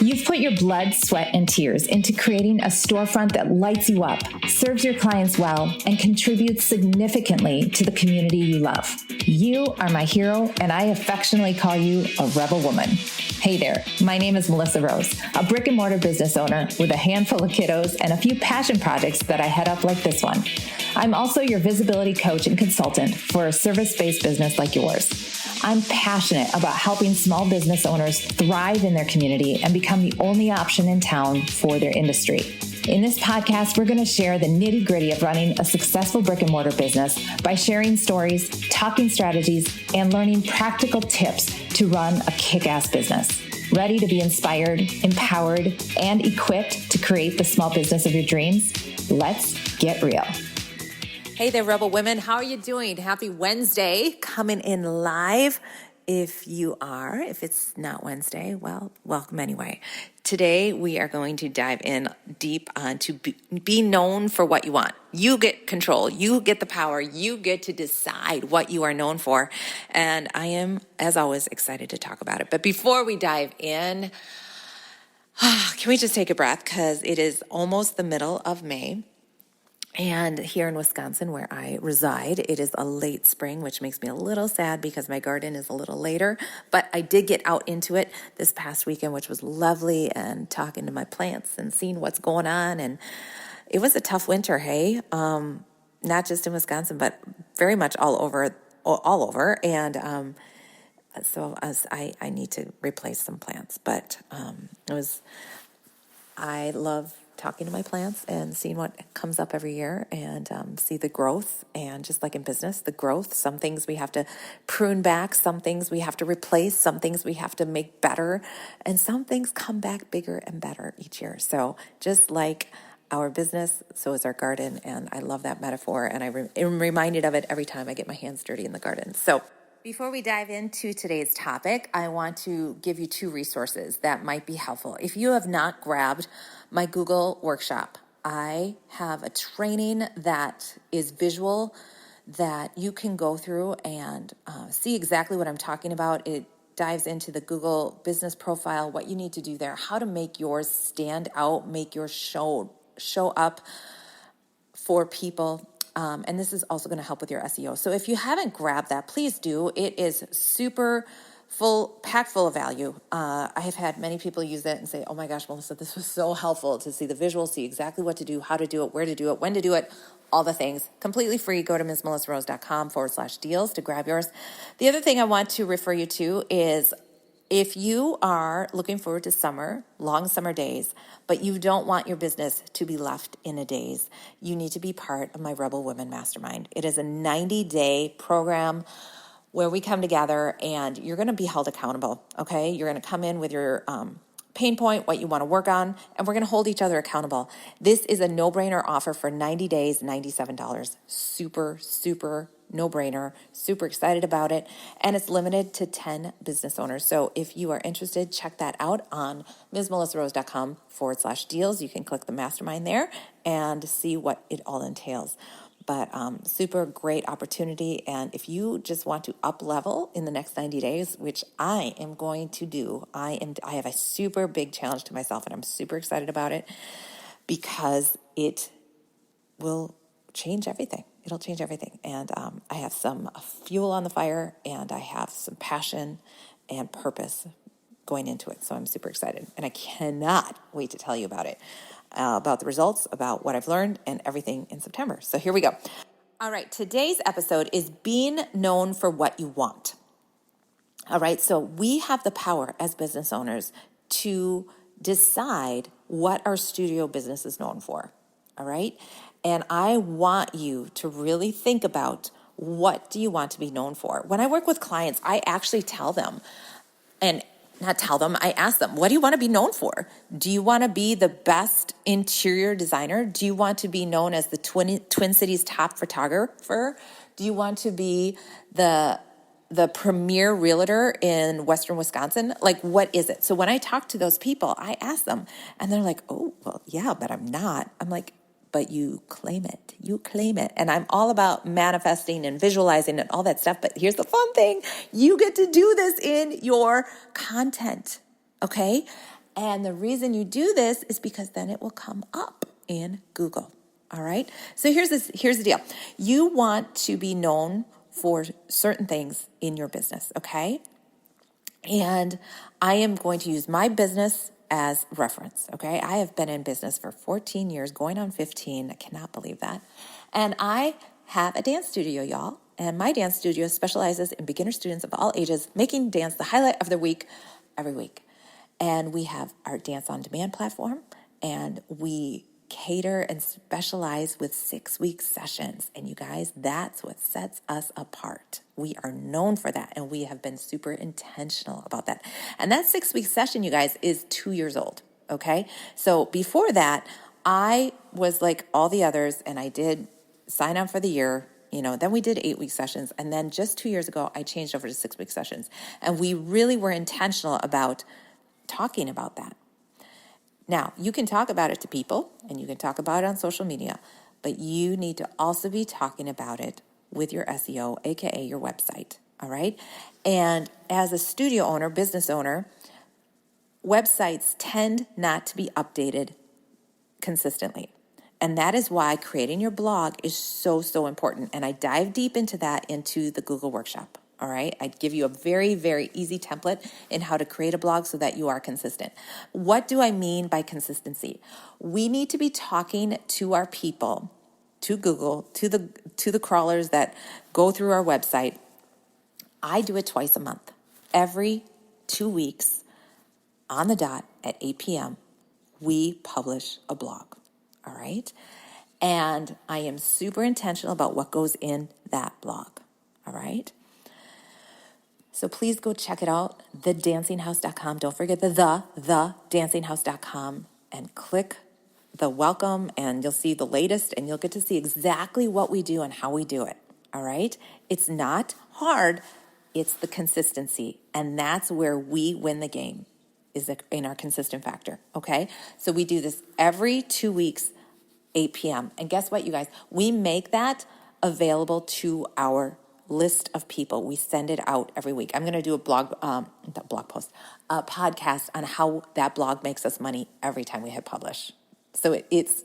You've put your blood, sweat, and tears into creating a storefront that lights you up, serves your clients well, and contributes significantly to the community you love. You are my hero, and I affectionately call you a rebel woman. Hey there, my name is Melissa Rose, a brick and mortar business owner with a handful of kiddos and a few passion projects that I head up like this one. I'm also your visibility coach and consultant for a service-based business like yours. I'm passionate about helping small business owners thrive in their community and become the only option in town for their industry. In this podcast, we're going to share the nitty-gritty of running a successful brick and mortar business by sharing stories, talking strategies, and learning practical tips to run a kick-ass business. Ready to be inspired, empowered, and equipped to create the small business of your dreams? Let's get real. Hey there, Rebel Women. How are you doing? Happy Wednesday, coming in live. If it's not Wednesday, well, welcome anyway. Today, we are going to dive in deep onto be known for what you want. You get control. You get the power. You get to decide what you are known for. And I am, as always, excited to talk about it. But before we dive in, can we just take a breath? Because it is almost the middle of May. And here in Wisconsin, where I reside, it is a late spring, which makes me a little sad because my garden is a little later. But I did get out into it this past weekend, which was lovely, and talking to my plants and seeing what's going on. And it was a tough winter, hey? Not just in Wisconsin, but very much all over. And so I need to replace some plants. But I love talking to my plants and seeing what comes up every year and see the growth. And just like in business, the growth, some things we have to prune back, some things we have to replace, some things we have to make better, and some things come back bigger and better each year. So just like our business, so is our garden. And I love that metaphor. And I'm reminded of it every time I get my hands dirty in the garden. So before we dive into today's topic, I want to give you two resources that might be helpful. If you have not grabbed my Google workshop, I have a training that is visual that you can go through and see exactly what I'm talking about. It dives into the Google business profile, what you need to do there, how to make yours stand out, make your show up for people. And this is also going to help with your SEO. So if you haven't grabbed that, please do. It is super packed full of value. I have had many people use it and say, oh my gosh, Melissa, this was so helpful to see the visuals, see exactly what to do, how to do it, where to do it, when to do it, all the things. Completely free. Go to MsMelissaRose.com/deals to grab yours. The other thing I want to refer you to is if you are looking forward to summer, long summer days, but you don't want your business to be left in a daze, you need to be part of my Rebel Women Mastermind. It is a 90-day program where we come together and you're going to be held accountable, okay? You're going to come in with your pain point, what you want to work on, and we're going to hold each other accountable. This is a no-brainer offer for 90 days, $97. Super, super no-brainer. Super excited about it. And it's limited to 10 business owners. So if you are interested, check that out on MsMelissaRose.com/deals. You can click the mastermind there and see what it all entails. But super great opportunity. And if you just want to up level in the next 90 days, which I am going to do, I have a super big challenge to myself, and I'm super excited about it because it will change everything. It'll change everything. And I have some fuel on the fire, and I have some passion and purpose going into it. So I'm super excited. And I cannot wait to tell you about it, about the results, about what I've learned, and everything in September. So here we go. All right. Today's episode is being known for what you want. All right. So we have the power as business owners to decide what our studio business is known for. All right. And I want you to really think about, what do you want to be known for? When I work with clients, I actually tell them, and not tell them, I ask them, what do you want to be known for? Do you want to be the best interior designer? Do you want to be known as the Twin Cities top photographer? Do you want to be the premier realtor in Western Wisconsin? Like, what is it? So when I talk to those people, I ask them, and they're like, oh, well, yeah, but I'm not. I'm like, but you claim it. You claim it. And I'm all about manifesting and visualizing and all that stuff. But here's the fun thing. You get to do this in your content, okay? And the reason you do this is because then it will come up in Google. All right. So here's the deal. You want to be known for certain things in your business. Okay. And I am going to use my business as reference. Okay. I have been in business for 14 years, going on 15. I cannot believe that. And I have a dance studio, y'all. And my dance studio specializes in beginner students of all ages, making dance the highlight of their week every week. And we have our Dance on Demand platform, and we cater and specialize with 6-week sessions. And you guys, that's what sets us apart. We are known for that, and we have been super intentional about that. And that 6-week session, you guys, is 2 years old, okay? So before that, I was like all the others, and I did sign on for the year. Then we did 8-week sessions. And then just 2 years ago, I changed over to 6-week sessions. And we really were intentional about talking about that. Now, you can talk about it to people and you can talk about it on social media, but you need to also be talking about it with your SEO, aka your website. All right. And as a studio owner, business owner, websites tend not to be updated consistently. And that is why creating your blog is so, so important. And I dive deep into that into the Google workshop. All right. I give you a very, very easy template in how to create a blog so that you are consistent. What do I mean by consistency? We need to be talking to our people, to Google, to the crawlers that go through our website. I do it twice a month. Every 2 weeks on the dot at 8 p.m., we publish a blog. All right. And I am super intentional about what goes in that blog. All right. So please go check it out, thedancinghouse.com. Don't forget thedancinghouse.com, and click the welcome, and you'll see the latest, and you'll get to see exactly what we do and how we do it. All right. It's not hard. It's the consistency. And that's where we win the game, is in our consistent factor. Okay. So we do this every 2 weeks, 8 p.m. And guess what, you guys? We make that available to our list of people. We send it out every week. I'm going to do a podcast on how that blog makes us money every time we hit publish. So it's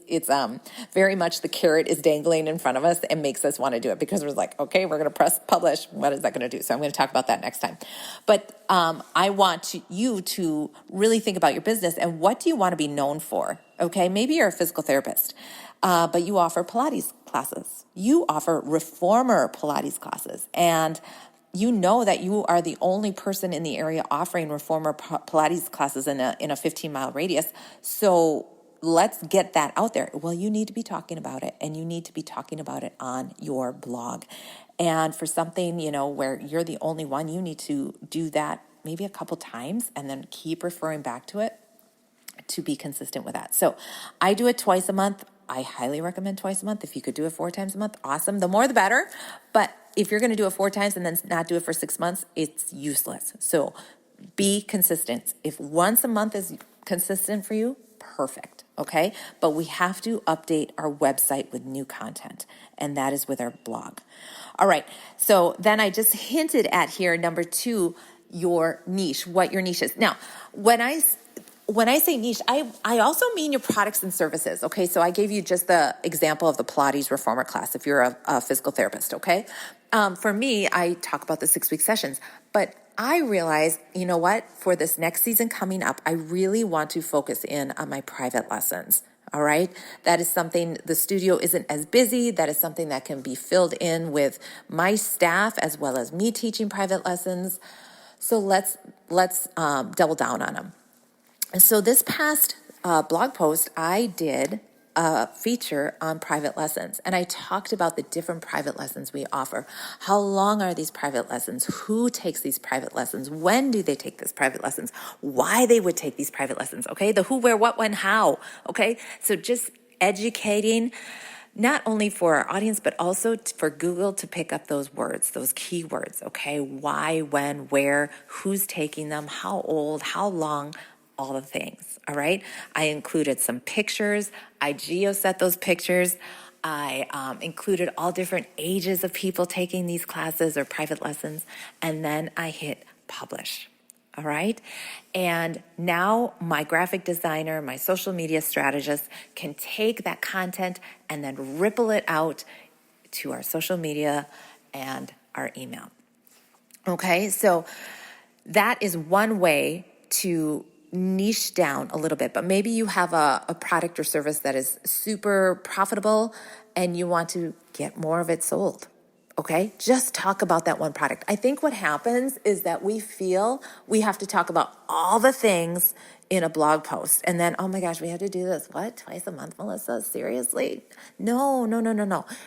very much the carrot is dangling in front of us and makes us want to do it, because we're like, okay, we're going to press publish. What is that going to do? So I'm going to talk about that next time. But I want you to really think about your business and what do you want to be known for? Okay, maybe you're a physical therapist, but you offer Pilates classes. You offer reformer Pilates classes, and you know that you are the only person in the area offering reformer Pilates classes in a 15-mile radius. So let's get that out there. Well, you need to be talking about it, and you need to be talking about it on your blog. And for something, where you're the only one, you need to do that maybe a couple times and then keep referring back to it to be consistent with that. So I do it twice a month. I highly recommend twice a month. If you could do it 4 times a month, awesome. The more, the better. But if you're going to do it 4 times and then not do it for 6 months, it's useless. So be consistent. If once a month is consistent for you, perfect. Okay. But we have to update our website with new content, and that is with our blog. All right. So then I just hinted at here, number 2, your niche, what your niche is. Now, when I say niche, I also mean your products and services. Okay. So I gave you just the example of the Pilates reformer class if you're a physical therapist. Okay. For me, I talk about the 6-week sessions, but I realize, you know what, for this next season coming up, I really want to focus in on my private lessons. All right. That is something, the studio isn't as busy. That is something that can be filled in with my staff as well as me teaching private lessons. So let's double down on them. And so this past blog post, I did a feature on private lessons, and I talked about the different private lessons we offer. How long are these private lessons? Who takes these private lessons? When do they take these private lessons? Why they would take these private lessons? Okay, the who, where, what, when, how. Okay, so just educating not only for our audience, but also for Google to pick up those words, those keywords. Okay, why, when, where, who's taking them, how old, how long, all the things. All right. I included some pictures. I geoset those pictures. I included all different ages of people taking these classes or private lessons. And then I hit publish. All right. And now my graphic designer, my social media strategist can take that content and then ripple it out to our social media and our email. Okay. So that is one way to niche down a little bit, but maybe you have a product or service that is super profitable and you want to get more of it sold. Okay, just talk about that one product. I think what happens is that we feel we have to talk about all the things in a blog post. And then, oh my gosh, we have to do this. What? Twice a month, Melissa? Seriously? No.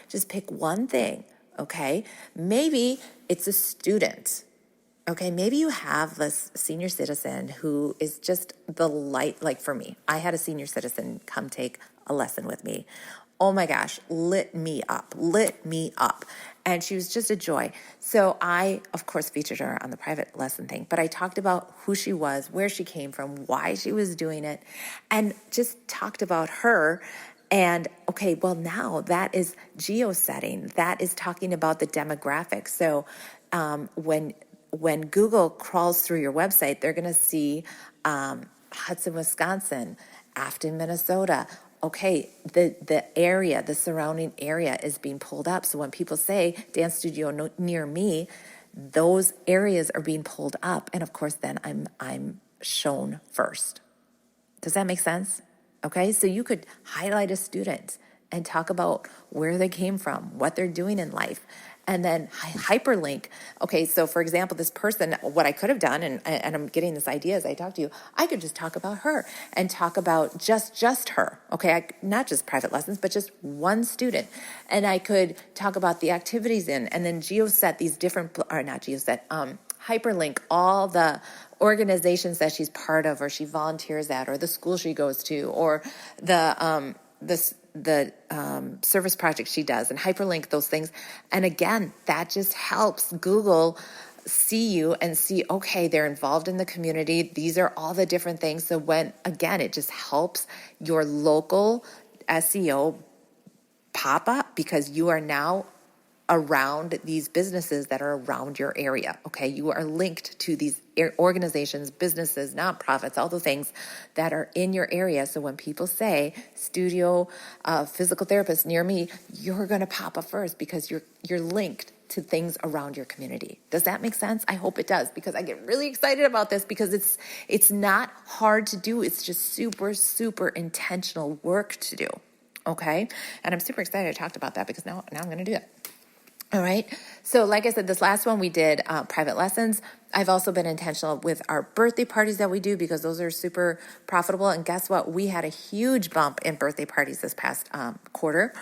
Just pick one thing. Okay, maybe it's a student. Okay, maybe you have this senior citizen who is just the light, like for me. I had a senior citizen come take a lesson with me. Oh my gosh, lit me up. And she was just a joy. So I, of course, featured her on the private lesson thing, but I talked about who she was, where she came from, why she was doing it, and just talked about her. And okay, well now that is geo-setting. That is talking about the demographics. So when Google crawls through your website, they're going to see Hudson, Wisconsin, Afton, Minnesota. Okay, the area, the surrounding area is being pulled up. So when people say dance studio near me, those areas are being pulled up, and of course, then I'm shown first. Does that make sense? Okay, so you could highlight a student and talk about where they came from, what they're doing in life, and then hyperlink. Okay, so for example, this person, what I could have done, and I'm getting this idea as I talk to you, I could just talk about her and talk about just her. Okay, not just private lessons, but just one student. And I could talk about the activities and then geoset these different, or not geoset, hyperlink all the organizations that she's part of or she volunteers at or the school she goes to or the service project she does and hyperlink those things. And again, that just helps Google see you and see, okay, they're involved in the community. These are all the different things. So when, again, it just helps your local SEO pop up because you are now around these businesses that are around your area. Okay. You are linked to these organizations, businesses, nonprofits, all the things that are in your area. So when people say studio, physical therapist near me, you're going to pop up first because you're linked to things around your community. Does that make sense? I hope it does because I get really excited about this because it's not hard to do. It's just super, super intentional work to do. Okay. And I'm super excited I talked about that because now I'm going to do it. All right. So like I said, this last one we did private lessons. I've also been intentional with our birthday parties that we do because those are super profitable. And guess what? We had a huge bump in birthday parties this past quarter.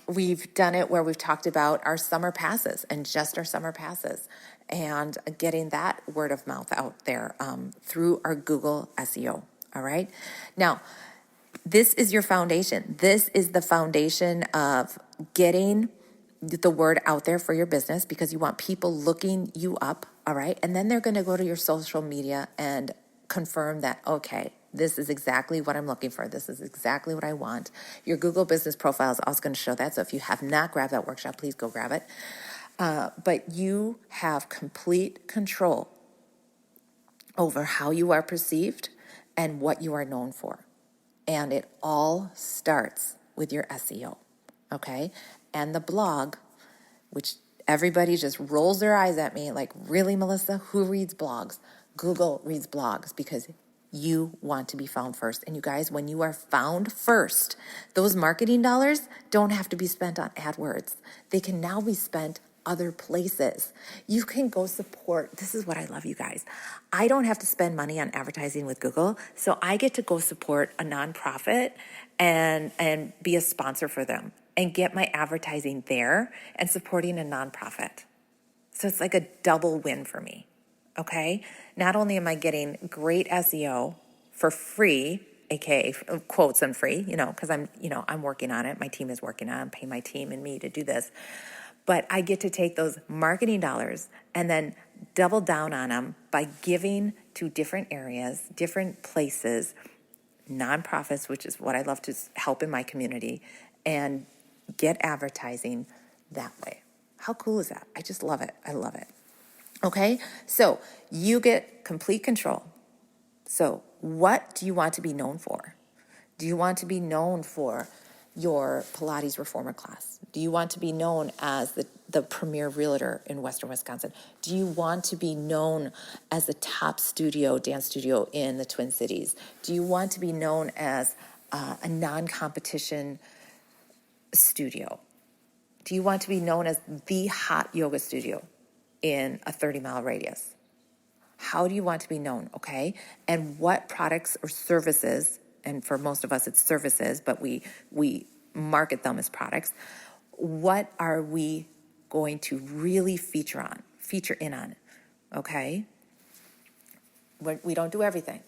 We've done it where we've talked about our summer passes and just our summer passes and getting that word of mouth out there through our Google SEO. All right. Now, this is your foundation. This is the foundation of getting the word out there for your business because you want people looking you up, all right? And then they're going to go to your social media and confirm that, okay, this is exactly what I'm looking for. This is exactly what I want. Your Google business profile is also going to show that. So if you have not grabbed that workshop, please go grab it. But you have complete control over how you are perceived and what you are known for. And it all starts with your SEO, okay? And the blog, which everybody just rolls their eyes at me like, really, Melissa, who reads blogs? Google reads blogs because you want to be found first. And you guys, when you are found first, those marketing dollars don't have to be spent on AdWords. They can now be spent other places. You can go support. This is what I love, you guys. I don't have to spend money on advertising with Google, so I get to go support a nonprofit and be a sponsor for them and get my advertising there and supporting a nonprofit. So it's like a double win for me. Okay? Not only am I getting great SEO for free, aka quotes on free, because I'm working on it. My team is working on it. I'm paying my team and me to do this. But I get to take those marketing dollars and then double down on them by giving to different areas, different places, nonprofits, which is what I love to help in my community, and get advertising that way. How cool is that? I just love it. I love it. Okay, so you get complete control. So what do you want to be known for? Do you want to be known for your Pilates reformer class? Do you want to be known as the premier realtor in Western Wisconsin? Do you want to be known as the top dance studio in the Twin Cities? Do you want to be known as a non-competition studio? Do you want to be known as the hot yoga studio in a 30-mile radius? How do you want to be known, okay? And what products or services, and for most of us it's services, but we market them as products, what are we going to really feature in on, okay? We don't do everything.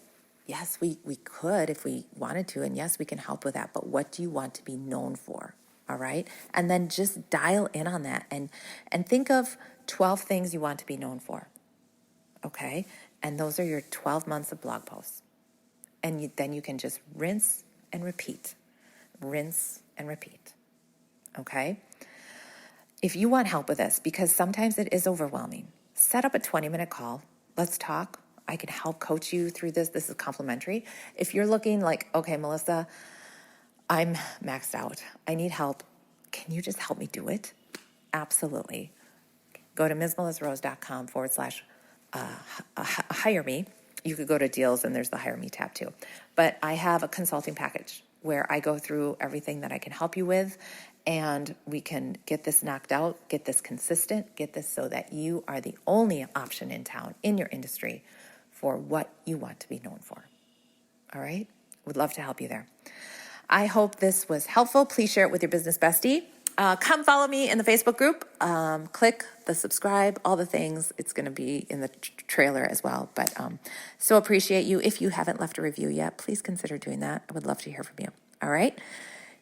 Yes, we could if we wanted to, and yes, we can help with that, but what do you want to be known for, all right? And then just dial in on that and think of 12 things you want to be known for. Okay, and those are your 12 months of blog posts. And then you can just rinse and repeat. Okay? If you want help with this, because sometimes it is overwhelming, set up a 20-minute call. Let's talk. I can help coach you through this. This is complimentary. If you're looking like, okay, Melissa, I'm maxed out. I need help. Can you just help me do it? Absolutely. Go to msmelissarose.com/hire me. You could go to deals and there's the hire me tab too. But I have a consulting package where I go through everything that I can help you with, and we can get this knocked out, get this consistent, get this so that you are the only option in town in your industry for what you want to be known for. All right? Would love to help you there. I hope this was helpful. Please share it with your business bestie. Come follow me in the Facebook group. Click the subscribe, all the things. It's going to be in the trailer as well. But so appreciate you. If you haven't left a review yet, please consider doing that. I would love to hear from you. All right?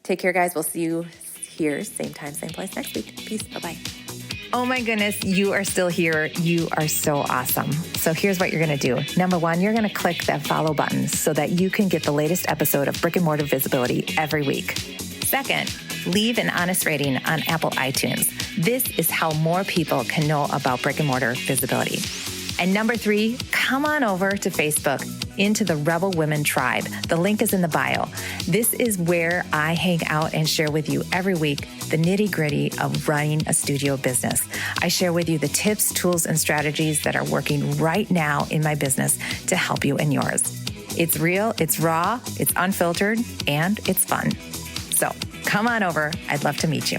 Take care, guys. We'll see you here, same time, same place next week. Peace. Bye-bye. Oh my goodness, you are still here. You are so awesome. So here's what you're going to do. Number one, you're going to click that follow button so that you can get the latest episode of Brick and Mortar Visibility every week. Second, leave an honest rating on Apple iTunes. This is how more people can know about brick and mortar visibility. And number three, come on over to Facebook into the Rebel Women Tribe. The link is in the bio. This is where I hang out and share with you every week the nitty-gritty of running a studio business. I share with you the tips, tools, and strategies that are working right now in my business to help you in yours. It's real, it's raw, it's unfiltered, and it's fun. So come on over. I'd love to meet you.